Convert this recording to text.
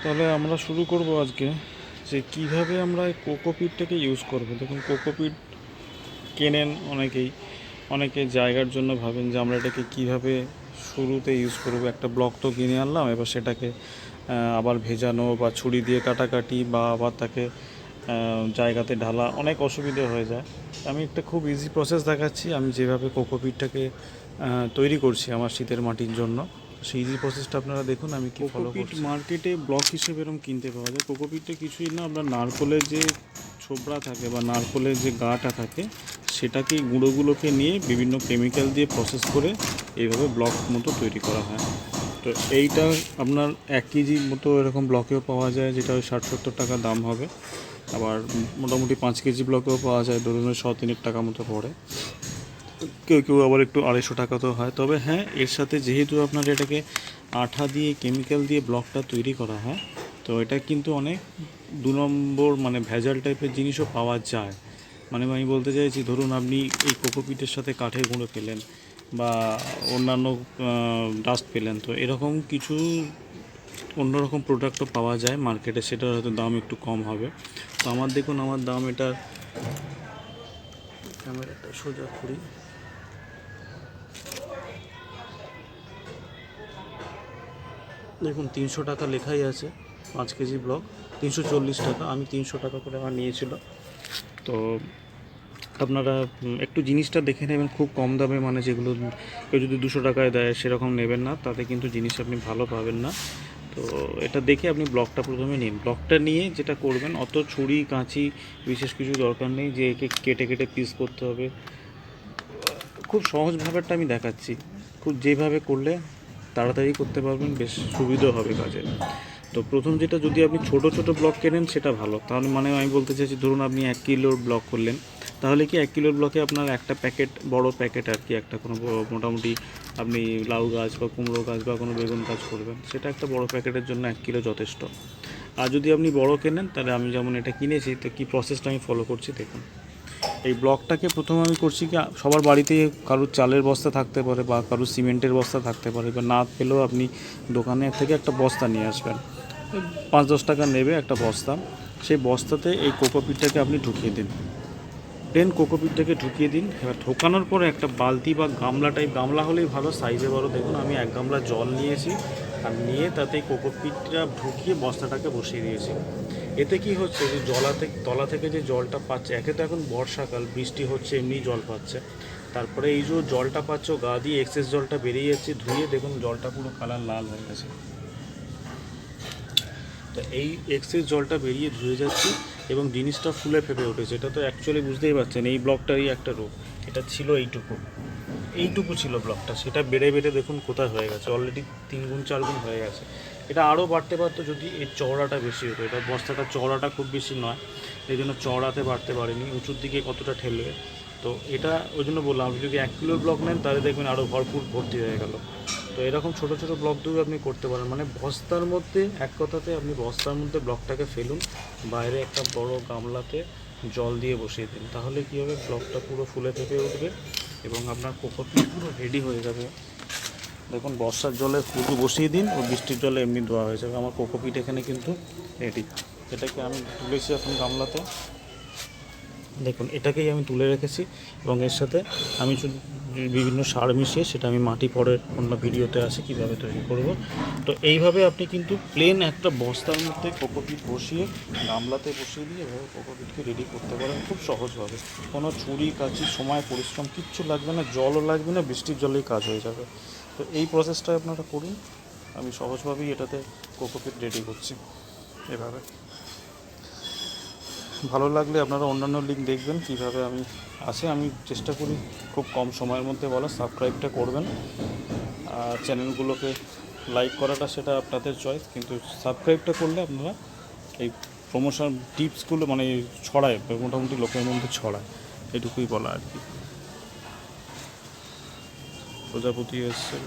তাহলে আমরা শুরু করব আজকে যে কিভাবে আমরা এই কোকোপিটটাকে ইউজ করব। দেখুন, কোকোপিট কেনেন অনেকে জায়গার জন্য ভাবেন যে আমরা এটাকে কিভাবে শুরুতে ইউজ করব। একটা ব্লক তো কিনে আনলাম, এবার সেটাকে আবার ভেজানো বা ছুরি দিয়ে কাটাকাটি বা আবার তাকে জায়গাতে ঢালা অনেক অসুবিধে হয়ে যায়। আমি একটা খুব ইজি প্রসেস দেখাচ্ছি, আমি যেভাবে কোকোপিটটাকে তৈরি করছি আমার শীতের মাটির জন্য। সেই ইজি প্রসেসটা আপনারা দেখুন আমি কি ফলো করছি। মার্কেটে ব্লক হিসেবে এরকম কিনতে পাওয়া যায়। কোকোপিটটা কিছুই না, আমরা নারকোলের যে ছোবড়া থাকে বা নারকোলের যে গাটা থাকে সেটাকে গুঁড়োগুলোকে নিয়ে বিভিন্ন কেমিক্যাল দিয়ে প্রসেস করে এইভাবে ব্লক মতো তৈরি করা হয়। তো এইটা আপনার 1 কেজির মতো এরকম ব্লকেও পাওয়া যায়, যেটা ওই 60-70 টাকা দাম হবে। আবার মোটামুটি 5 কেজি ব্লকেও পাওয়া যায়, ধরুন 100-3 টাকা মতো পড়ে। কেউ কেউ আবার একটু 250 টাকা তো হয়। তবে হ্যাঁ, এর সাথে যেহেতু আপনার এটাকে আঠা দিয়ে কেমিক্যাল দিয়ে ব্লকটা তৈরি করা হয়, তো এটা কিন্তু অনেক 2 নম্বর মানে ভেজাল টাইপের জিনিসও পাওয়া যায়। মানে আমি বলতে চাইছি, ধরুন আপনি এই কোকোপিটের সাথে কাঠের গুঁড়ো পেলেন বা অন্যান্য ডাস্ট পেলেন, তো এরকম কিছু অন্যরকম প্রোডাক্টও পাওয়া যায় মার্কেটে, সেটার হয়তো দাম একটু কম হবে। তো আমার দেখুন, আমার দাম এটা, ক্যামেরাটা সোজা করি, দেখুন 300 টাকা লেখাই আছে। 5 কেজি ব্লক 340 টাকা, আমি 300 টাকা করে আমার নিয়েছিল। তো আপনারা একটু জিনিসটা দেখে নেবেন, খুব কম দামে, মানে যেগুলো কেউ যদি 200 টাকায় দেয় সেরকম নেবেন না, তাতে কিন্তু জিনিস আপনি ভালো পাবেন না। তো এটা দেখে আপনি ব্লকটা প্রথমে নিন। ব্লকটা নিয়ে যেটা করবেন, অত ছুরি কাঁচি বিশেষ কিছু দরকার নেই যে একে কেটে কেটে পিস করতে হবে। খুব সহজ ব্যাপারটা আমি দেখাচ্ছি, খুব যেভাবে করলে তাড়াতাড়ি করতে পারবেন, বেশ সুবিধা হবে কাজে। তো প্রথম যেটা, যদি আপনি ছোট ছোট ব্লক কেনেন সেটা ভালো। তাহলে মানে আমি বলতে চাইছি, ধরুন আপনি 1 কিলোর ব্লক করলেন, তাহলে কি 1 কিলোর ব্লকে আপনার একটা প্যাকেট, বড় প্যাকেট আর কি, একটা কোনো মোটামুটি আপনি লাউ গাছ বা কুমড়ো গাছ বা কোনো বেগুন গাছ করবেন, সেটা একটা বড় প্যাকেটের জন্য 1 কিলো যথেষ্ট। আর যদি আপনি বড় কেনেন, তাহলে আমি যেমন এটা কিনেছি, তো কী প্রসেসটা আমি ফলো করছি দেখুন। এই ব্লকটাকে প্রথম আমি করছি কি, সবার বাড়িতে কারুর চালের বস্তা থাকতে পারে বা কারুর সিমেন্টের বস্তা থাকতে পারে, বা না পেলেও আপনি দোকানে থেকে একটা বস্তা নিয়ে আসবেন, 5-10 টাকা নেবে একটা বস্তা। সেই বস্তাতে এই কোকোপিটটাকে আপনি ঢুকিয়ে দিন, প্লেন কোকোপিটটাকে ঢুকিয়ে দিন। এবার ঢোকানোর পরে একটা বালতি বা গামলা টাইপ, গামলা হলেই ভালো, সাইজে বড়। দেখুন আমি 1 গামলা জল নিয়েছি, আর নিয়ে তাতে কোকোপিটটা ঢুকিয়ে বস্তাটাকে বসিয়ে দিয়েছি। এতে কি হচ্ছে, যে তলা থেকে যে জলটা পাচ্ছে, একে তো এখন বর্ষাকাল, বৃষ্টি হচ্ছে, এমনি জল পাচ্ছে, তারপরে এই যে জলটা পাচ্ছ গা দিয়ে এক্সেস জলটা বেরিয়ে যাচ্ছে ধুয়ে, দেখুন জলটা পুরো কালার লাল হয়ে গেছে। তো এই এক্সেস জলটা বেরিয়ে ধুয়ে যাচ্ছে এবং জিনিসটা ফুলে ফেপে উঠেছে। এটা তো অ্যাকচুয়ালি বুঝতেই পারছেন, এই ব্লকটারই একটা রূপ। এটা ছিল এইটুকু ছিল ব্লকটা, সেটা বেড়ে বেড়ে দেখুন কোথায় হয়ে গেছে, অলরেডি 3 গুণ 4 গুণ হয়ে গেছে। এটা আরও বাড়তে পারতো যদি এর চওড়াটা বেশি হতো। এটা বস্তাটার চওড়াটা খুব বেশি নয়, এই জন্য চওড়াতে বাড়তে পারেনি, উঁচুর দিকে কতটা ঠেলবে। তো এটা ওই জন্য বললাম, আপনি যদি 1 কিলোর ব্লক নেন, তাহলে দেখবেন আরও ভর্তি হয়ে গেল। তো এরকম ছোটো ছোটো ব্লক দিয়েও আপনি করতে পারেন, মানে বস্তার মধ্যে, এক কথাতে আপনি বস্তার মধ্যে ব্লকটাকে ফেলুন, বাইরে একটা বড় গামলাতে জল দিয়ে বসিয়ে দিন, তাহলে কী হবে, ব্লকটা পুরো ফুলে ফেপে উঠবে এবং আপনার কোকোপিট পুরো রেডি হয়ে যাবে। দেখুন, বর্ষার জলে ফুটো বসিয়ে দিন, ও বৃষ্টির জলে এমনি ধোয়া হয়ে যাবে। আমার কোকোপিট এখানে কিন্তু রেডি। এটাকে আমি তুলেছি এখন গামলাতে, দেখুন এটাকেই আমি তুলে রেখেছি, এবং এর সাথে আমি বিভিন্ন সার মিশিয়ে, সেটা আমি মাটি পরের অন্য ভিডিওতে আছে কীভাবে তৈরি করব। তো এইভাবে আপনি কিন্তু প্লেন একটা বস্তার মধ্যে কোকোপিট বসিয়ে, গামলাতে বসিয়ে দিয়ে এভাবে কোকোপিটকে রেডি করতে পারেন খুব সহজভাবে। কোনো ছুরি কাঁচি, সময়, পরিশ্রম কিচ্ছু লাগবে না, জলও লাগবে না, বৃষ্টির জলেই কাজ হয়ে যাবে। তো এই প্রসেসটা আপনারা করুন, আমি সহজভাবেই এটাতে কোকোপিট রেডি করছি এভাবে। ভালো লাগলে আপনারা অন্যান্য লিঙ্ক দেখবেন কীভাবে আমি আমি চেষ্টা করি খুব কম সময়ের মধ্যে বলা। সাবস্ক্রাইবটা করবেন, আর চ্যানেলগুলোকে লাইক করাটা সেটা আপনাদের চয়েস, কিন্তু সাবস্ক্রাইবটা করলে আপনারা এই প্রমোশন টিপসগুলো মানে ছড়ায়, মোটামুটি লোকের মধ্যে ছড়ায়, এটুকুই বলা আর কি। প্রজাপতি এসছে।